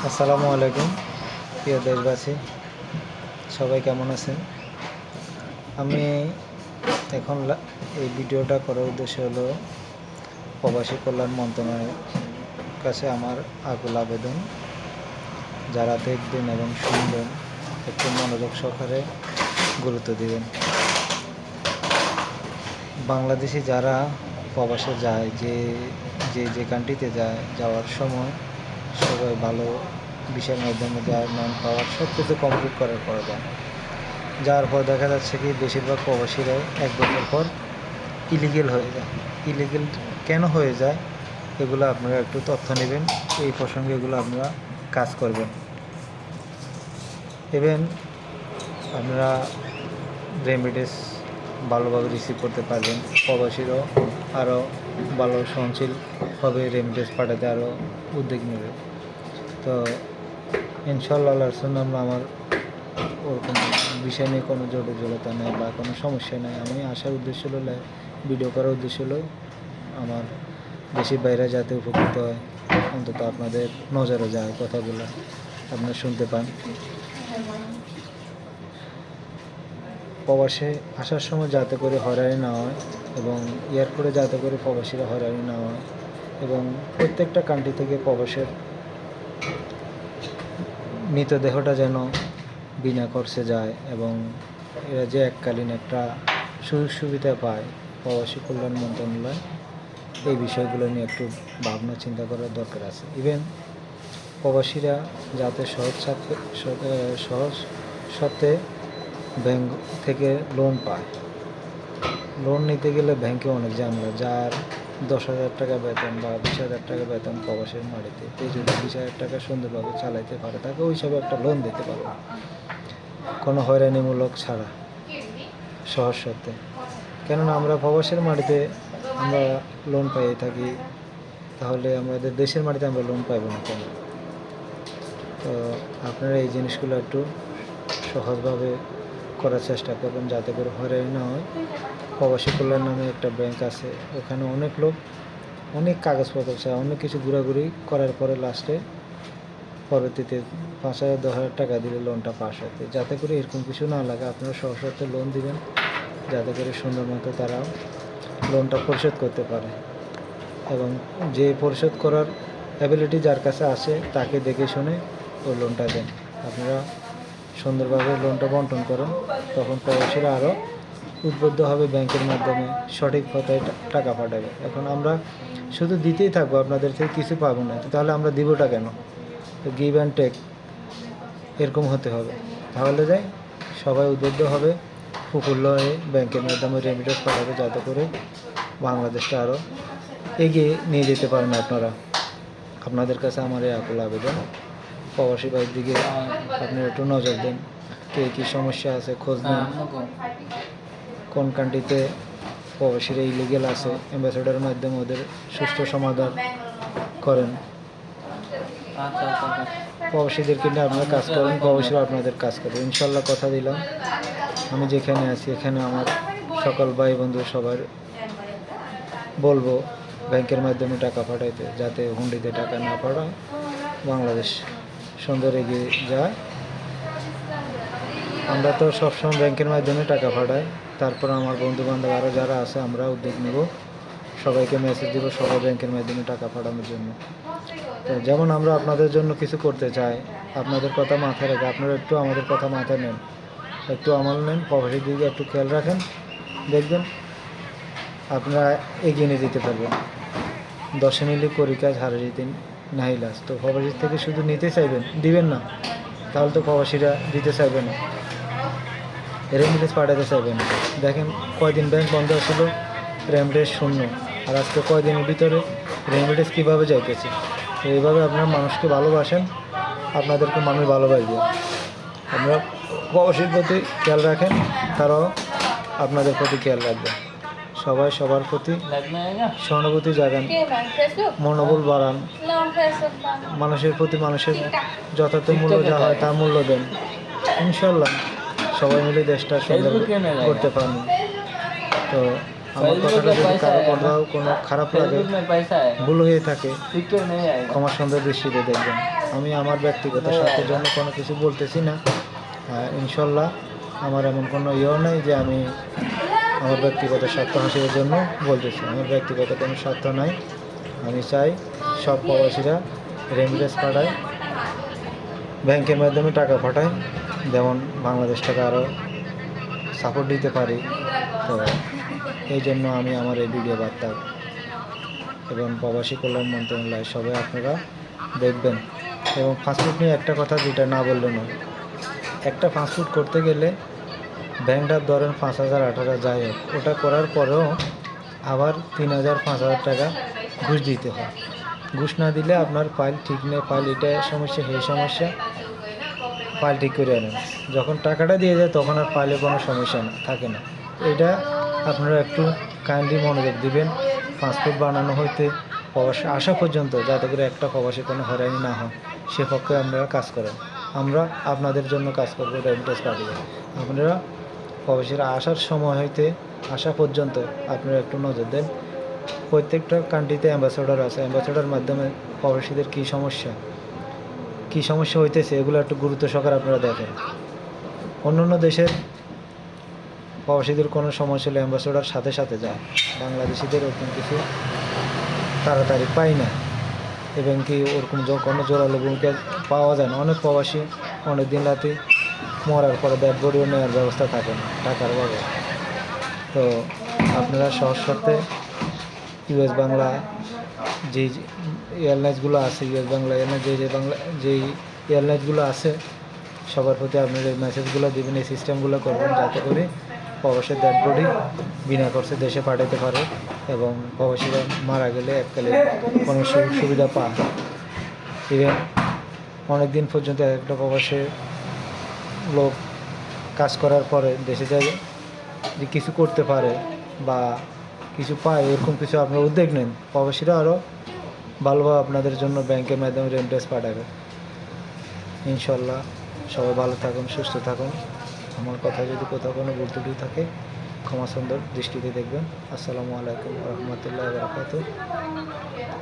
আসসালামু আলাইকুম প্রিয় দেশবাসী, সবাই কেমন আছেন? আমি এখন এই ভিডিওটা করার উদ্দেশ্য হলো প্রবাসী কল্যাণ মন্ত্রণালয়ের কাছে আমার আকুল আবেদন, যারা দেখবেন এবং শুনবেন একটু মনোযোগ সহকারে গুরুত্ব দিবেন। বাংলাদেশি যারা প্রবাসে যায়, যে কান্ট্রিতে যাওয়ার সময় সবাই ভালো বিষয়ের মাধ্যমে যায়, ম্যান পাওয়ার সব কিছু কমপ্লিট করার পর যায়, যার পর দেখা যাচ্ছে কি বেশিরভাগ প্রবাসীরাই এক বছর পর ইলিগেল হয়ে যায়। ইলিগেল কেন হয়ে যায় এগুলো আপনারা একটু তথ্য নেবেন, এই প্রসঙ্গে এগুলো আপনারা কাজ করবেন। ইভেন আপনারা রেমিডেন্স ভালোভাবে রিসিভ করতে পারবেন, প্রবাসীরাও আরও ভালো সহনশীলভাবে রেমিডেন্স পাঠাতে আরও উদ্যোগ নেবে। তো ইনশাআল্লাহ আল্লাহর জন্য আমার ওরকম বিষয় নিয়ে কোনো জটিলতা নেই বা কোনো সমস্যা নেই। আমি আসার উদ্দেশ্য হলো, ভিডিও করার উদ্দেশ্য হলো আমার দেশের বাইরে যাতে উপকৃত হয়, অন্তত আপনাদের নজরে যায়, কথাগুলো আপনারা শুনতে পান। প্রবাসে আসার সময় যাতে করে হয়রানি না হয় এবং এয়ারপোর্টে যাতে করে প্রবাসীরা হয়রানি না হয়, এবং প্রত্যেকটা কান্ট্রি থেকে প্রবাসের মৃতদেহটা যেন বিনা খরচে যায় এবং এরা যে এককালীন একটা সুযোগ সুবিধা পায়, প্রবাসী কল্যাণ মন্ত্রণালয় এই বিষয়গুলো নিয়ে একটু ভাবনা চিন্তা করার দরকার আছে। ইভেন প্রবাসীরা যাতে সহজ শর্তে ব্যাংক থেকে লোন পায়। লোন নিতে গেলে ব্যাংকে অনেক ঝামেলা, যার 10,000 টাকা বেতন বা 20,000 টাকা বেতন প্রবাসের মাটিতে, এই যদি 20,000 টাকা সুন্দরভাবে চালাইতে পারে তাকে ওই হিসাবে একটা লোন দিতে পারবে, কোনো হয়রানিমূলক ছাড়া, সহজ শর্তে। কেননা আমরা প্রবাসের মাটিতে আমরা লোন পাইয়ে থাকি, তাহলে আমাদের দেশের মাটিতে আমরা লোন পাইব না কেন? তো আপনারা এই জিনিসগুলো একটু সহজভাবে করার চেষ্টা করবেন যাতে করে হয়রানি না হয়। প্রবাসী কল্যাণ নামে একটা ব্যাংক আছে, ওখানে অনেক লোক অনেক কাগজপত্র চায়, অনেক কিছু ঘোরাঘুরি করার পরে লাস্টে পরবর্তীতে 5,000 10,000 টাকা দিলে লোনটা পাস হতে, যাতে করে এরকম কিছু না লাগে আপনারা সহজতে লোন দিবেন, যাতে করে সুন্দর মতো তারা লোনটা পরিশোধ করতে পারে। এবং যে পরিশোধ করার অ্যাবিলিটি যার কাছে আছে তাকে দেখে শুনে ওই লোনটা দেন। আপনারা সুন্দরভাবে লোনটা বন্টন করেন, তখন প্রবাসীরা আরও উদ্বুদ্ধ হবে ব্যাংকের মাধ্যমে সঠিক পথে টাকা পাঠাবে। এখন আমরা শুধু দিতেই থাকবো, আপনাদের থেকে কিছু পাবো না, তাহলে আমরা দিবটা কেন? তো গিভ অ্যান্ড টেক এরকম হতে হবে, তাহলে যাই সবাই উদ্বুদ্ধ হবে, প্রফুল্ল হয়ে ব্যাংকের মাধ্যমে রেমিটেন্স পাঠাবে, যাতে করে বাংলাদেশটা আরও এগিয়ে নিয়ে যেতে পারেন আপনারা। আপনাদের কাছে আমার এই আকুল আবেদন, প্রবাসী ভাইয়ের দিকে আপনারা একটু নজর দেন, কে কী সমস্যা আছে খোঁজ নেন, কোন কান্ট্রিতে প্রবাসীরা ইলিগেল আছে অ্যাম্বাসেডারের মাধ্যমে ওদের সুষ্ঠু সমাধান করেন। প্রবাসীদেরকে নিয়ে আপনারা কাজ করেন, প্রবাসীরা আপনাদের কাজ করবে ইনশাল্লাহ। কথা দিলাম, আমি যেখানে আছি এখানে আমার সকল ভাই বন্ধু সবার বলবো ব্যাংকের মাধ্যমে টাকা পাঠাইতে, যাতে হুন্ডিতে টাকা না পাঠায়, বাংলাদেশ সুন্দর এগিয়ে যায়। আমরা তো সবসময় ব্যাংকের মাধ্যমে টাকা পাঠাই, তারপর আমার বন্ধু বান্ধব আরও যারা আছে আমরা উদ্যোগ নেব, সবাইকে মেসেজ দেবো সবাই ব্যাংকের মাধ্যমে টাকা পাঠানোর জন্য। তো যেমন আমরা আপনাদের জন্য কিছু করতে চাই, আপনাদের কথা মাথায় রেখে আপনারা একটু আমাদের কথা মাথায় নেন, একটু আমল নেন, প্রবাসীর দিকে একটু খেয়াল রাখেন, দেখবেন আপনারা এগিয়ে নিয়ে যেতে পারবেন। 10 নিলে করি কাজ, হারে যেতেন নাহি লাজ। তো প্রবাসীর থেকে শুধু নিতে চাইবেন, দিবেন না, তাহলে তো প্রবাসীরা দিতে চাইবে না, রেমিটেন্স পাঠাতে চাইবে না। দেখেন কয়দিন ব্যাংক বন্ধ ছিল, রেমিটেন্স শূন্য, আর আজকে কয়দিনের ভিতরে রেমিটেন্স কীভাবে যাইতেছে। তো এইভাবে আপনারা মানুষকে ভালোবাসেন, আপনাদেরকে মানুষ ভালোবাসবে। আপনারা প্রবাসীর প্রতি খেয়াল রাখেন, তারাও আপনাদের প্রতি খেয়াল রাখবে। সবাই সবার প্রতি সহানুভূতি জাগান, মনোবল বাড়ান, মানুষের প্রতি মানুষের যথার্থ মূল্য যা হয় তার মূল্য দেন। ইনশাল্লাহ সবাই মিলে দেশটা সুন্দর করতে পারেন। তো আমার কথাটা যদি কারো কোথাও কোনো খারাপ লাগে, ভুল হয়ে থাকে, ক্ষমার সুন্দর দৃষ্টিতে দেখবেন। আমি আমার ব্যক্তিগত স্বার্থের জন্য কোনো কিছু বলতেছি না। ইনশাল্লাহ আমার এমন কোনো ইয়েও নেই যে আমি আমার ব্যক্তিগত স্বার্থ হাসিলের জন্য বলতেছি। আমার ব্যক্তিগত কোনো স্বার্থ নাই। আমি চাই সব প্রবাসীরা রেমিটেন্স পাঠায়, ব্যাংকের মাধ্যমে টাকা পাঠায়, যেমন বাংলাদেশ টাকা আরও সাপোর্ট দিতে পারি। তো এই জন্য আমি আমার এই ভিডিও বার্তা এবং প্রবাসী কল্যাণ মন্ত্রণালয় সবাই আপনারা দেখবেন। এবং ফাস্টফুড নিয়ে একটা কথা যেটা না বললে নয়, একটা ফাস্টফুড করতে গেলে ব্যাংকটা ধরেন 5,000 8,000 যাই হোক, ওটা করার পরেও আবার 3,000 5,000 টাকা ঘুষ দিতে হয়। ঘুষ না দিলে আপনার ফাইল ঠিক নেই, ফাইল এটা সমস্যা সেই সমস্যা, ফাইল ঠিক করে আনেন। যখন টাকাটা দিয়ে যায় তখন আর ফাইলে কোনো সমস্যা থাকে না। এটা আপনারা একটু কাইন্ডলি মনোযোগ দিবেন। পাসপোর্ট বানানো হইতে প্রবাসী আসা পর্যন্ত যাতে করে একটা প্রবাসী কোনো হয়রানি না হয়, সে পক্ষে আপনারা কাজ করেন। আমরা আপনাদের জন্য কাজ করবো রেমিটেন্স পাঠিয়ে। আপনারা প্রবাসীরা আসার সময় হইতে আসা পর্যন্ত আপনারা একটু নজর দেন। প্রত্যেকটা কান্ট্রিতে অ্যাম্বাসেডর আছে, অ্যাম্বাসেডর মাধ্যমে প্রবাসীদের কী সমস্যা হইতেছে এগুলো একটু গুরুত্ব সহকারে আপনারা দেখেন। অন্য দেশের প্রবাসীদের কোনো সমস্যা হলে অ্যাম্বাসেডর সাথে সাথে যায়, বাংলাদেশিদের ওরকম কিছু তাড়াতাড়ি পাই না, এবং কি ওরকম কোনো জোরালো ভূমিকা পাওয়া যায় না। অনেক প্রবাসী অনেক দিন রাতে মরার পরে ডেড বডিও নেওয়ার ব্যবস্থা থাকে না টাকার অভাবে। তো আপনারা সহজ শর্তে ইউএস বাংলা যেই এয়ারলাইন্সগুলো আছে, ইউএস বাংলা এয়ারলাইন্স যেই এয়ারলাইন্সগুলো আছে, সবার প্রতি আপনারা এই মেসেজগুলো দেবেন, এই সিস্টেমগুলো করবেন যাতে করে প্রবাসীর ডেড বডি বিনা খরচে দেশে পাঠাতে পারে এবং প্রবাসীরা মারা গেলে এককালে কোনো সুবিধা পায়। ইভেন অনেক দিন পর্যন্ত একটা প্রবাসী লোক কাজ করার পরে দেশে যায় যে কিছু করতে পারে বা কিছু পায়, এরকম কিছু আপনারা উদ্যোগ নেন, প্রবাসীরা আরও ভালোভাবে আপনাদের জন্য ব্যাংকের মাধ্যমে রেমিটেন্স পাঠাবে। ইনশাল্লাহ সবাই ভালো থাকুন, সুস্থ থাকুন। আমার কথা যদি কোথাও কোনো ভুল ত্রুটি থাকে ক্ষমা সুন্দর দৃষ্টিতে দেখবেন। আসসালামু আলাইকুম ওয়া রাহমাতুল্লাহি ওয়া বারাকাতুহু।